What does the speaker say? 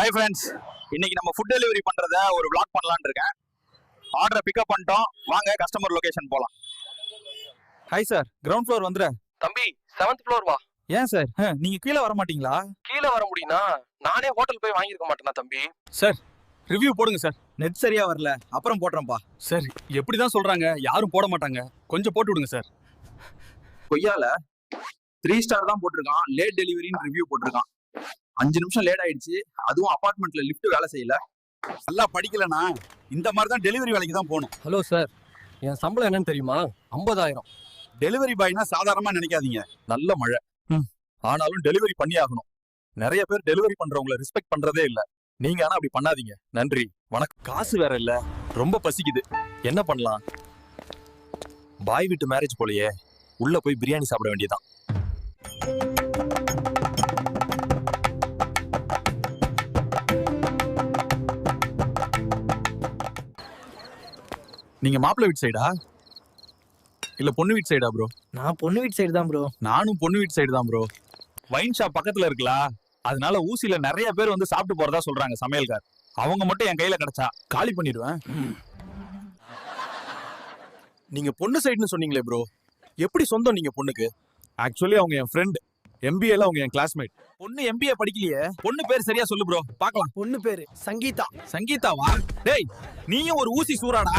Hi friends, இன்னைக்கு நம்ம food delivery பண்றத ஒரு vlog பண்ணலாம்னு இருக்கேன். ஆர்டரை பிக்கப் பண்ணிட்டோம், வாங்க கஸ்டமர் லொகேஷன் போலாம். ஹாய் சார், கிரவுண்ட் ஃப்ளோர் வந்துரு. தம்பி 7th ஃப்ளோர் வா. ஏன் சார் நீங்க கீழே வர மாட்டீங்களா? கீழே வர முடியும்னா நானே ஹோட்டல் போய் வாங்கியிருக்க மாட்டேனா தம்பி. சார் ரிவ்யூ போடுங்க சார். நெட் சரியா வரல, அப்புறம் போடுறேன்ப்பா. சார் எப்படிதான் சொல்றாங்க, யாரும் போட மாட்டாங்க, கொஞ்சம் போட்டு விடுங்க சார். கொய்யால 3 ஸ்டார் தான் போட்டிருக்கான், லேட் டெலிவரின்னு ரிவ்யூ போட்டிருக்கான். 5 நிமிஷம் லேட் ஆயிடுச்சு, அதுவும் அபார்ட்மெண்ட்ல லிஃப்ட் வேலை செய்யல. நல்லா படிக்கலனா இந்த மாதிரி தான் டெலிவரி வேலைக்கு தான் போகணும். ஹலோ சார், என் சம்பளம் என்னன்னு தெரியுமா? 50,000. டெலிவரி பாய்னா சாதாரணமா நினைக்காதீங்க. நல்ல மழை, ஆனாலும் டெலிவரி பண்ணி ஆகணும். நிறைய பேர் டெலிவரி பண்றவங்களை ரெஸ்பெக்ட் பண்றதே இல்ல. நீங்க ஆனா அப்படி பண்ணாதீங்க. நன்றி, வணக்கம். காசு வேற இல்ல, ரொம்ப பசிக்குது, என்ன பண்ணலாம்? பாய் வீட்டு மேரேஜ் போலயே, உள்ள போய் பிரியாணி சாப்பிட வேண்டியதான். நீங்க மாப்பிள்ளை வீட்டு சைடா இல்ல பொண்ணு வீட்டு சைடா ப்ரோ? நான் பொண்ணு வீட்டு சைடு தான் ப்ரோ. நானும் பொண்ணு வீட்டு சைடு தான் ப்ரோ. வைன் ஷாப் பக்கத்துல இருக்குலா, அதனால ஊசியில நிறைய பேர் வந்து சாப்பிட்டு போறதா சொல்றாங்க சமையல்கார். அவங்க மட்டும் என் கையில கிடைச்சா காலி பண்ணிடுவேன். நீங்க பொண்ணு சைடுன்னு சொன்னீங்களே ப்ரோ, எப்படி சொந்தம் நீங்க பொண்ணுக்கு? ஆக்சுவலி அவங்க என் ஃப்ரெண்ட், எம்பிஏல அவங்க என் கிளாஸ்மேட். பொண்ணு எம்பிஏ படிக்கலையே. பொண்ணு பேர் சரியா சொல்லு ப்ரோ, பார்க்கலாம். பொண்ணு பேரு சங்கீதா. சங்கீதாவா? டேய், நீயும் ஒரு ஊசி சூறாடா.